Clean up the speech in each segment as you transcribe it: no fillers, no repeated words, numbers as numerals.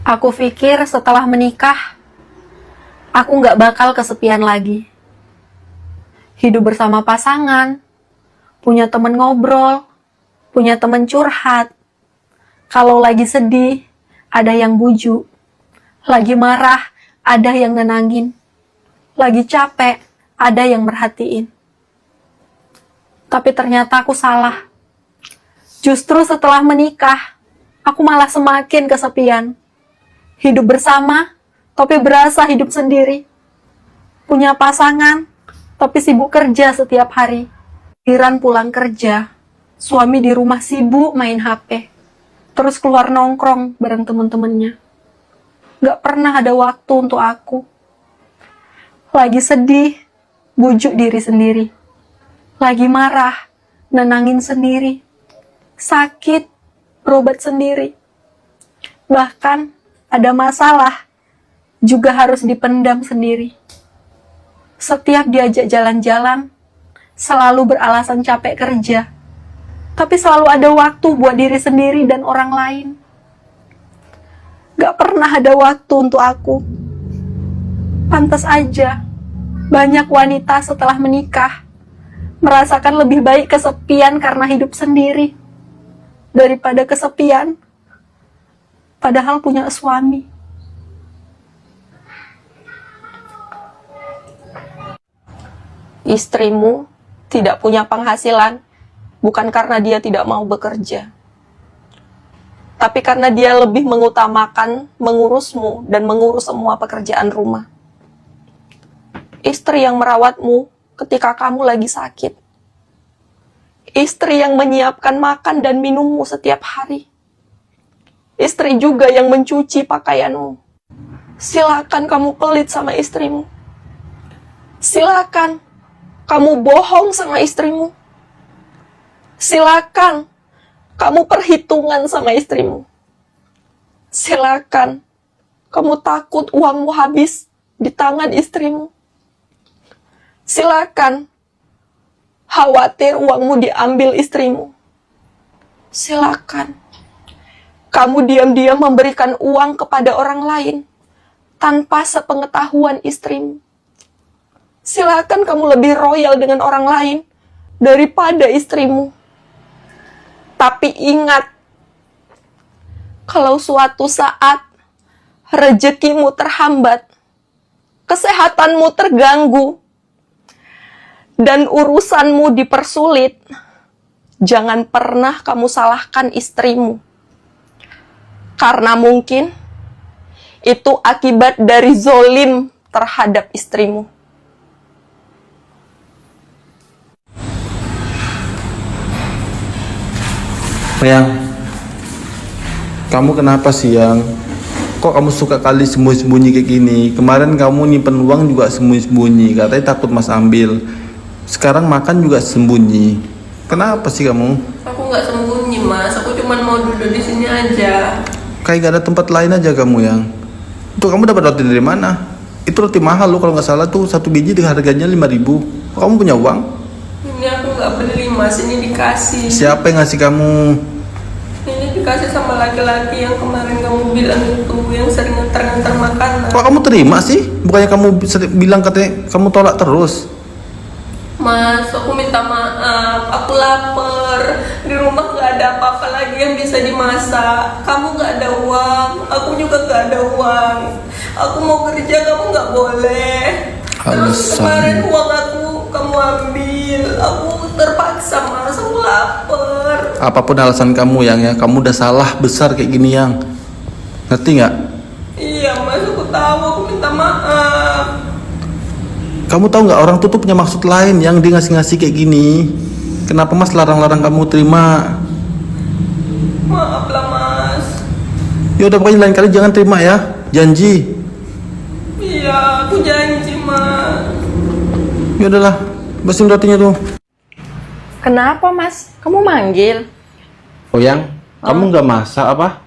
Aku pikir setelah menikah, aku nggak bakal kesepian lagi. Hidup bersama pasangan, punya temen ngobrol, punya temen curhat. Kalau lagi sedih, ada yang bujuk. Lagi marah, ada yang nenangin. Lagi capek, ada yang merhatiin. Tapi ternyata aku salah. Justru setelah menikah, aku malah semakin kesepian. Hidup bersama, tapi berasa hidup sendiri. Punya pasangan, tapi sibuk kerja setiap hari. Giliran pulang kerja, suami di rumah sibuk main HP. Terus keluar nongkrong bareng temen-temennya. Gak pernah ada waktu untuk aku. Lagi sedih, bujuk diri sendiri. Lagi marah, nenangin sendiri. Sakit, berobat sendiri. Bahkan ada masalah, juga harus dipendam sendiri. Setiap diajak jalan-jalan, selalu beralasan capek kerja. Tapi selalu ada waktu buat diri sendiri dan orang lain. Gak pernah ada waktu untuk aku. Pantas aja, banyak wanita setelah menikah merasakan lebih baik kesepian karena hidup sendiri daripada kesepian padahal punya suami. Istrimu tidak punya penghasilan bukan karena dia tidak mau bekerja, tapi karena dia lebih mengutamakan mengurusmu dan mengurus semua pekerjaan rumah. Istri yang merawatmu ketika kamu lagi sakit. Istri yang menyiapkan makan dan minummu setiap hari. Istri juga yang mencuci pakaianmu. Silakan kamu pelit sama istrimu. Silakan kamu bohong sama istrimu. Silakan kamu perhitungan sama istrimu. Silakan kamu takut uangmu habis di tangan istrimu. Silakan khawatir uangmu diambil istrimu. Silakan kamu diam-diam memberikan uang kepada orang lain tanpa sepengetahuan istrimu. Silakan kamu lebih royal dengan orang lain daripada istrimu. Tapi ingat, kalau suatu saat rezekimu terhambat, kesehatanmu terganggu, dan urusanmu dipersulit, jangan pernah kamu salahkan istrimu. Karena mungkin itu akibat dari zolim terhadap istrimu. Yang, kamu kenapa sih yang? Kok kamu suka kali sembunyi-sembunyi kayak gini? Kemarin kamu nyimpen uang juga sembunyi-sembunyi, katanya takut mas ambil. Sekarang makan juga sembunyi. Kenapa sih kamu? Aku nggak sembunyi mas, aku cuma mau duduk di sini aja. Kayak gak ada tempat lain aja kamu yang. Itu kamu dapat roti dari mana? Itu roti mahal loh kalau nggak salah tuh, satu biji harganya 5.000. Kamu punya uang? Ini aku nggak beli mas, ini dikasih. Siapa yang ngasih kamu? Ini dikasih sama laki-laki yang kemarin kamu bilang itu, yang sering nganter-nganter makanan. Kok kamu terima sih? Bukannya kamu bilang katanya kamu tolak terus? Mas, aku minta maaf, aku lapar. Di rumah gak ada apa-apa lagi yang bisa dimasak. Kamu gak ada uang, aku juga gak ada uang. Aku mau kerja, kamu gak boleh. Terus kemarin uang aku kamu ambil. Aku terpaksa mas, aku lapar. Apapun alasan kamu yang ya, kamu udah salah besar kayak gini yang. Ngerti nggak? Iya mas, aku tahu, aku minta maaf. Kamu tahu nggak orang tuh punya maksud lain yang dia ngasih-ngasih kayak gini. Kenapa mas larang-larang kamu terima? Maaf lah mas. Ya udah pokoknya lain kali jangan terima ya, janji. Iya, aku janji mas. Ya udahlah, bersihin rotinya tuh. Kenapa mas? Kamu manggil? Oh yang, kamu nggak masak apa?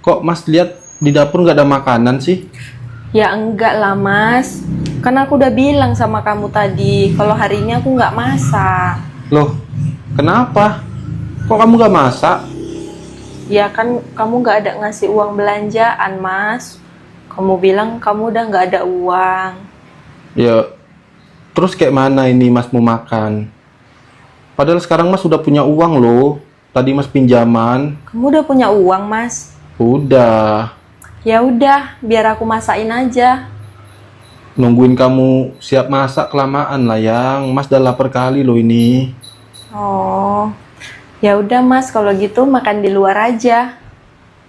Kok mas lihat di dapur nggak ada makanan sih? Ya enggak lah mas. Kan aku udah bilang sama kamu tadi kalau hari ini aku nggak masak. Loh, kenapa? Kok kamu nggak masak? Ya kan kamu gak ada ngasih uang belanjaan, Mas. Kamu bilang kamu udah gak ada uang. Ya, terus kayak mana ini Mas mau makan? Padahal sekarang Mas sudah punya uang loh. Tadi Mas pinjaman. Kamu udah punya uang, Mas? Udah. Ya udah, biar aku masakin aja. Nungguin kamu siap masak kelamaan lah yang. Mas udah lapar kali loh ini. Oh, ya udah Mas, kalau gitu makan di luar aja.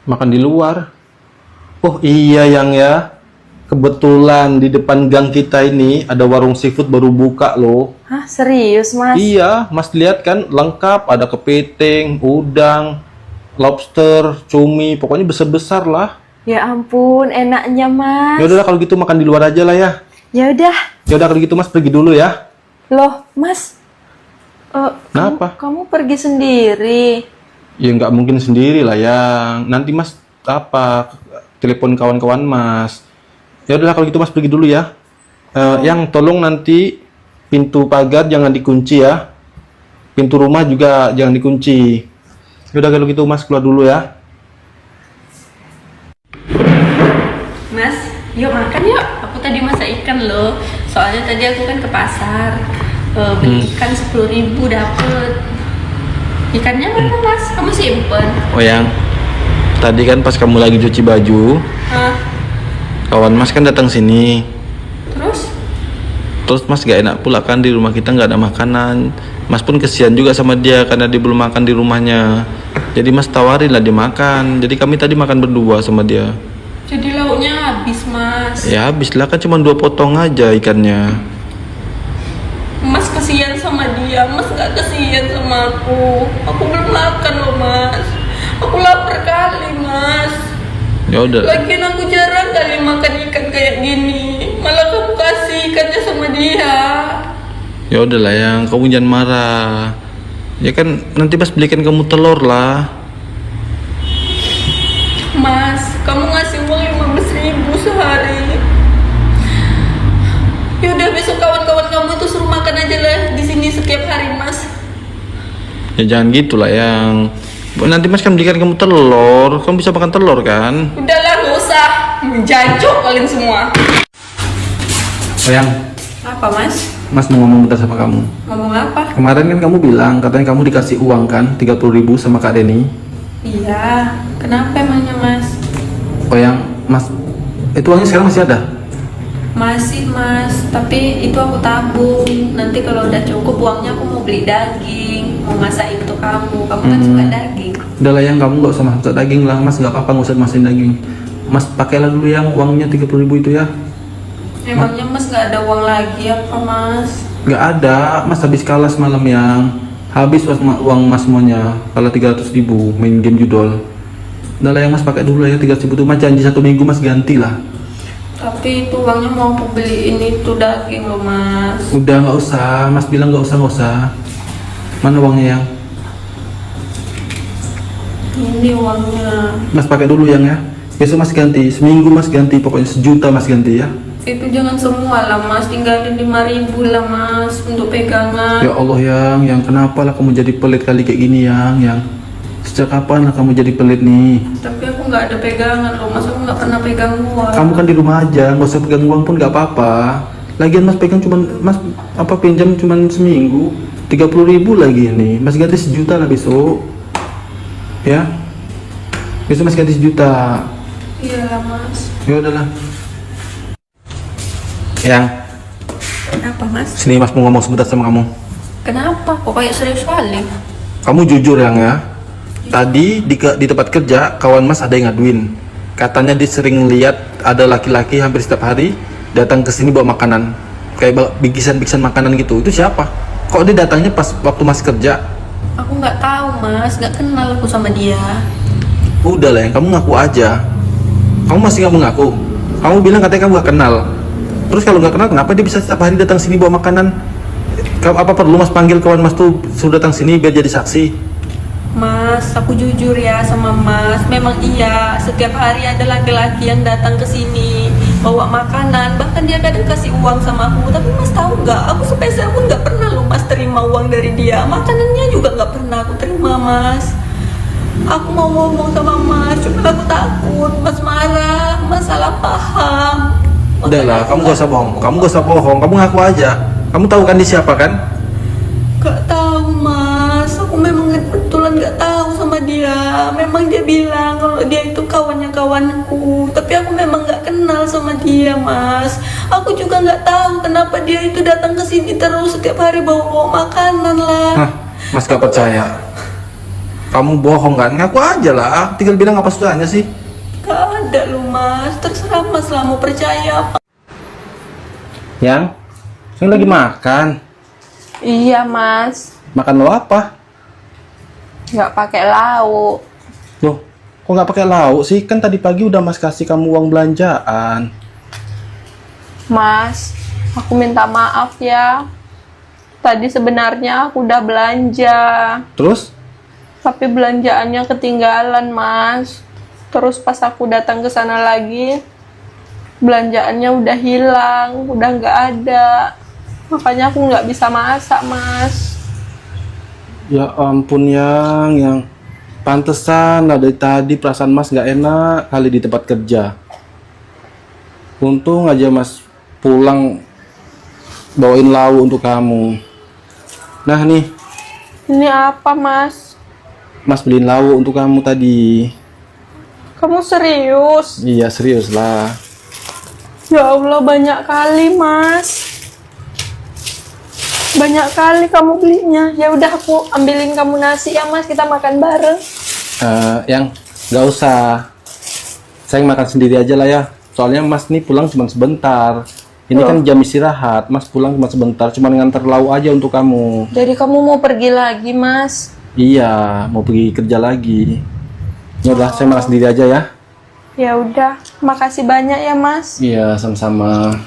Makan di luar. Oh iya yang ya. Kebetulan di depan gang kita ini ada warung seafood baru buka loh. Hah, serius Mas? Iya, Mas lihat kan lengkap, ada kepiting, udang, lobster, cumi, pokoknya besar-besar lah. Ya ampun, enaknya Mas. Ya udahlah kalau gitu makan di luar aja lah ya. Ya udah. Ya udah kalau gitu Mas pergi dulu ya. Loh, Mas. Kenapa? Kamu pergi sendiri. Ya nggak mungkin sendiri lah ya. Nanti Mas telepon kawan-kawan Mas. Ya udahlah kalau gitu Mas pergi dulu ya. Yang tolong nanti pintu pagar jangan dikunci ya. Pintu rumah juga jangan dikunci. Ya udah kalau gitu Mas keluar dulu ya. Mas, yuk makan yuk. Aku tadi masak ikan loh. Soalnya tadi aku kan ke pasar. Beli ikan 10.000 dapet. Ikannya mana Mas? Kamu simpen? Oh yang tadi kan pas kamu lagi cuci baju, Hah? kawan Mas kan datang sini. Terus? Mas gak enak pula kan di rumah kita nggak ada makanan. Mas pun kesian juga sama dia karena dia belum makan di rumahnya. Jadi Mas tawarin lah dia makan. Jadi kami tadi makan berdua sama dia. Jadi lauknya habis Mas. Ya habis lah kan cuma 2 potong aja ikannya. Mas kesian sama dia, Mas gak kesian sama aku. Aku belum makan loh Mas. Aku lapar kali Mas. Ya udah. Lagian aku jarang kali makan ikan kayak gini. Malah kamu kasih ikannya sama dia. Ya udahlah yang kamu jangan marah. Ya kan nanti Mas belikan kamu telur lah. Mas, kamu ngasih uang 15.000 sehari. Yaudah besok kawan-kawan kamu tuh suruh makan aja lah di sini setiap hari Mas. Ya jangan gitulah yang. Nanti Mas kan belikan kamu telur. Kamu bisa makan telur kan? Udahlah gak usah. Menjancok kalian semua. Oh yang Apa Mas? Mas mau ngomong bentar sama kamu. Ngomong apa? Kemarin kan kamu bilang katanya kamu dikasih uang kan 30.000 sama Kak Deni. Iya, kenapa emangnya Mas? Oh yang Mas itu uangnya sekarang masih ada? Masih Mas, tapi itu aku tabung. Nanti kalau udah cukup uangnya aku mau beli daging, mau masakin untuk kamu. Kamu kan suka daging. Udah lah yang kamu nggak usah masak daging lah. Mas nggak apa-apa nggak usah masakin daging. Mas pakailah dulu yang uangnya 30.000 itu ya. Emangnya Mas nggak ada uang lagi apa Mas? Nggak ada. Mas habis kalah semalam yang habis uang Mas semuanya. Kalah 300.000 main game judol. Udah lah yang Mas pakai dulu ya 300.000 itu. Mas janji 1 minggu Mas ganti lah. Tapi itu uangnya mau aku beliin itu daging loh Mas. Udah nggak usah. Mas bilang nggak usah. Mana uangnya yang? Ini uangnya. Mas pakai dulu yang ya. Besok Mas ganti. Seminggu Mas ganti. Pokoknya 1 juta Mas ganti ya. Itu jangan semua lah Mas, tinggalin 5.000 lah Mas untuk pegangan. Ya Allah yang kenapa lah kamu jadi pelit kali kayak gini yang sejak kapan lah kamu jadi pelit nih? Tapi aku nggak ada pegangan loh Mas, aku nggak pernah pegang uang. Kamu kan di rumah aja, nggak usah pegang uang pun nggak apa-apa. Lagian Mas pegang cuman Mas pinjam cuman seminggu 30.000 lagi ini. Mas ganti 1 juta lah besok. Ya. Besok Mas ganti 1 juta. Iya lah Mas. Ya udahlah. Yang Apa Mas? sini Mas mau ngomong sebentar sama kamu. Kenapa? Kok kayak serius sekali? Kamu jujur ya? Tadi di tempat kerja kawan Mas ada yang ngaduin. Katanya dia sering lihat ada laki-laki hampir setiap hari datang ke sini bawa makanan. Kayak bingkisan-bingkisan makanan gitu. Itu siapa? Kok dia datangnya pas waktu Mas kerja? Aku nggak tahu Mas, nggak kenal aku sama dia. Udah lah, kamu ngaku aja. Kamu masih nggak mengaku? Kamu bilang katanya kamu nggak kenal. Terus kalau nggak kenal, kenapa dia bisa setiap hari datang sini bawa makanan? Apa perlu Mas panggil kawan Mas tuh suruh datang sini biar jadi saksi? Mas, aku jujur ya sama Mas. Memang iya, setiap hari ada laki-laki yang datang ke sini bawa makanan. Bahkan dia kadang kasih uang sama aku. Tapi Mas tahu nggak? Aku sepeser pun nggak pernah loh Mas terima uang dari dia. Makanannya juga nggak pernah aku terima Mas. Aku mau ngomong sama Mas, cuma aku takut Mas marah, Mas salah paham. Udah lah, kamu gak usah bohong. Kamu gak usah bohong. Kamu ngaku aja. Kamu tahu kan dia siapa kan? Gak tahu Mas, aku memang kebetulan gak tahu sama dia. Memang dia bilang kalau dia itu kawannya kawanku, tapi aku memang gak kenal sama dia Mas. Aku juga gak tahu kenapa dia itu datang ke sini terus setiap hari bawa makanan lah. Hah, Mas gak percaya. Kamu bohong kan? Ngaku aja lah. Tinggal bilang apa sudahnya sih. Gak ada loh Mas, terserah Mas lah mau percaya apa. Yang? Saya lagi makan. Iya, Mas. Makan lo apa? Nggak pakai lauk. Loh, kok nggak pakai lauk sih? Kan tadi pagi udah Mas kasih kamu uang belanjaan. Mas, aku minta maaf ya. Tadi sebenarnya aku udah belanja, Terus? tapi belanjaannya ketinggalan, Mas. Terus pas aku datang ke sana lagi, belanjaannya udah hilang, udah nggak ada. Makanya aku nggak bisa masak, Mas. Ya ampun yang pantesan lah dari tadi perasaan Mas nggak enak kali di tempat kerja. Untung aja Mas pulang bawain lauk untuk kamu. Nah nih, Ini apa, Mas? Mas beliin lauk untuk kamu tadi. Kamu serius? Iya serius lah. Ya Allah, banyak kali, Mas. Banyak kali kamu belinya. Ya udah, aku ambilin kamu nasi ya, Mas. Kita makan bareng. Yang nggak usah. Saya makan sendiri aja lah ya. Soalnya Mas nih pulang cuma sebentar. Ini kan jam istirahat. Mas pulang cuma sebentar. Cuma nganter lauk aja untuk kamu. Jadi kamu mau pergi lagi, Mas? Iya, mau pergi kerja lagi. Ya udah, saya makan sendiri aja ya. Ya udah, makasih banyak ya, Mas. Iya, sama-sama.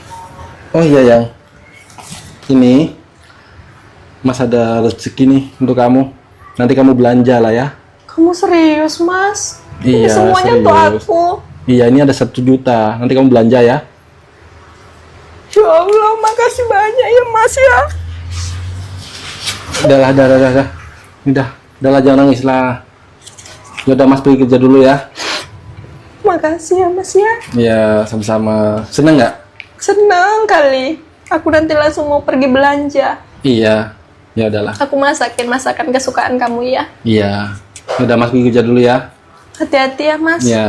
Oh iya yang ini Mas ada rezeki nih untuk kamu. Nanti kamu belanja lah ya. Kamu serius, Mas? Ini Iya, semuanya untuk serius. aku. Iya, ini ada 1 juta. Nanti kamu belanja ya. Ya Allah, makasih banyak ya, Mas ya. Udah. Udahlah jangan nangis lah. Ya udah Mas pergi kerja dulu ya. Makasih ya, Mas ya. Iya, sama-sama. Seneng nggak? Senang kali. Aku nanti langsung mau pergi belanja. Iya. Ya udahlah. Aku masakin masakan kesukaan kamu ya. Iya. Ya udah Mas pergi kerja dulu ya. Hati-hati ya, Mas. Iya.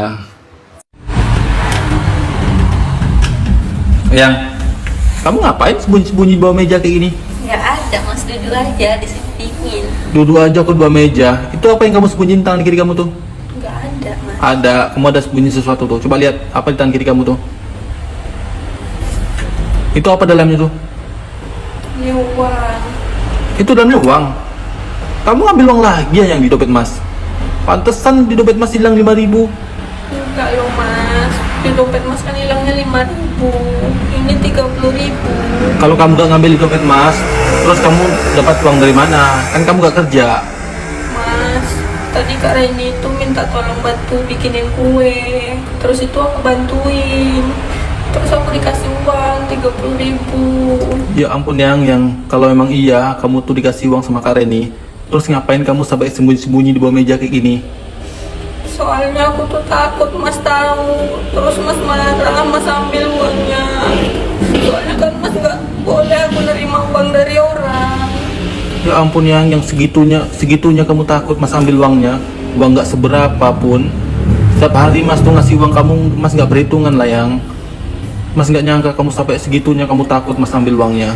Yang kamu ngapain sembunyi-sembunyi di bawah meja kayak gini? Nggak ada Mas, duduk aja di sini dingin. Duduk aja ke bawah meja. Itu apa yang kamu sembunyiin tangan kiri kamu tuh? Nggak ada Mas. Ada, kamu ada sembunyi sesuatu tuh. Coba lihat apa di tangan kiri kamu tuh. Itu apa dalamnya tuh? Ini uang. Itu dalamnya uang. Kamu ngambil uang lagi ya yang di dompet Mas. Pantesan di dompet Mas hilang 5.000. Enggak loh Mas, di dompet Mas kan hilangnya 5.000. Ini 30.000. Kalau kamu gak ngambil di dompet Mas, terus kamu dapat uang dari mana? Kan kamu gak kerja. Mas, tadi Kak Reni itu minta tolong bantu bikinin kue. Terus itu aku bantuin. Terus aku dikasih uang 30.000. Ya ampun yang kalau memang iya kamu tuh dikasih uang sama Kak Reni, terus ngapain kamu sampai sembunyi-sembunyi di bawah meja kayak gini? Soalnya aku tuh takut Mas tahu. Terus Mas marah, Mas ambil uangnya. Soalnya kan Mas nggak boleh aku nerima uang dari orang. Ya ampun yang segitunya kamu takut Mas ambil uangnya. Uang nggak seberapa pun. Setiap hari Mas tuh ngasih uang kamu, Mas nggak perhitungan lah yang. Mas nggak nyangka kamu sampai segitunya kamu takut Mas ambil uangnya.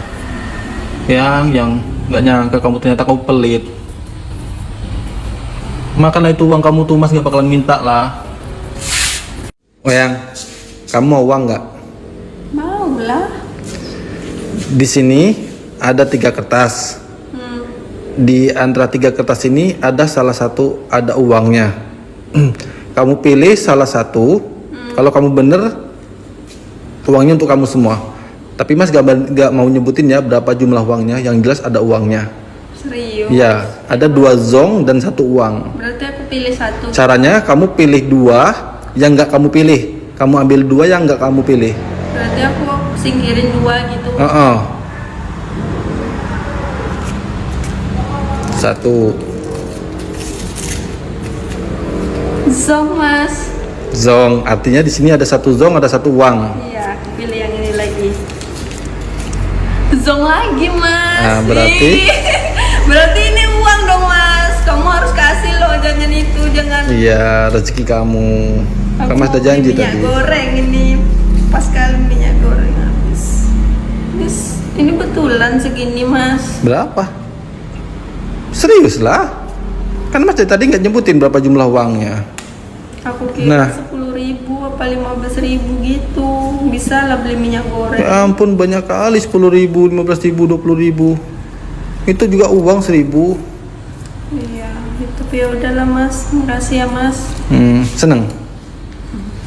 Yang nggak nyangka kamu ternyata kamu pelit. Makanlah itu uang kamu tuh Mas nggak bakalan minta lah. Oh yang, kamu mau uang nggak? Mau lah. Di sini ada 3 kertas. Di antara 3 kertas ini ada salah satu ada uangnya. Kamu pilih salah satu. Kalau kamu bener, uangnya untuk kamu semua. Tapi Mas gak mau nyebutin ya berapa jumlah uangnya. Yang jelas ada uangnya. Serius? Ya, ada 2 zong dan 1 uang. Berarti aku pilih satu. Caranya kamu pilih 2 yang nggak kamu pilih. Kamu ambil 2 yang nggak kamu pilih. Berarti aku singkirin 2 gitu. 1. Zong mas. Zong, artinya di sini ada satu zong, ada satu uang. Iya, aku pilih yang ini lagi. Zong lagi mas. Ah, berarti? Ih, berarti ini uang dong mas. Kamu harus kasih loh, jangan itu, jangan. Iya, rezeki kamu. Kan Mas udah janji minyak tadi. goreng ini, pas kali minyak goreng habis. Ini betulan segini mas. Berapa? Serius lah. Kan Mas dari tadi nggak nyebutin berapa jumlah uangnya. Aku kira Nah. 10.000 apa 15.000 gitu. Bisa lah beli minyak goreng. Ya ampun, banyak kali 10.000, 15.000, 20.000. Itu juga uang 1.000. Iya, itu ya udahlah mas. Makasih ya mas. Seneng.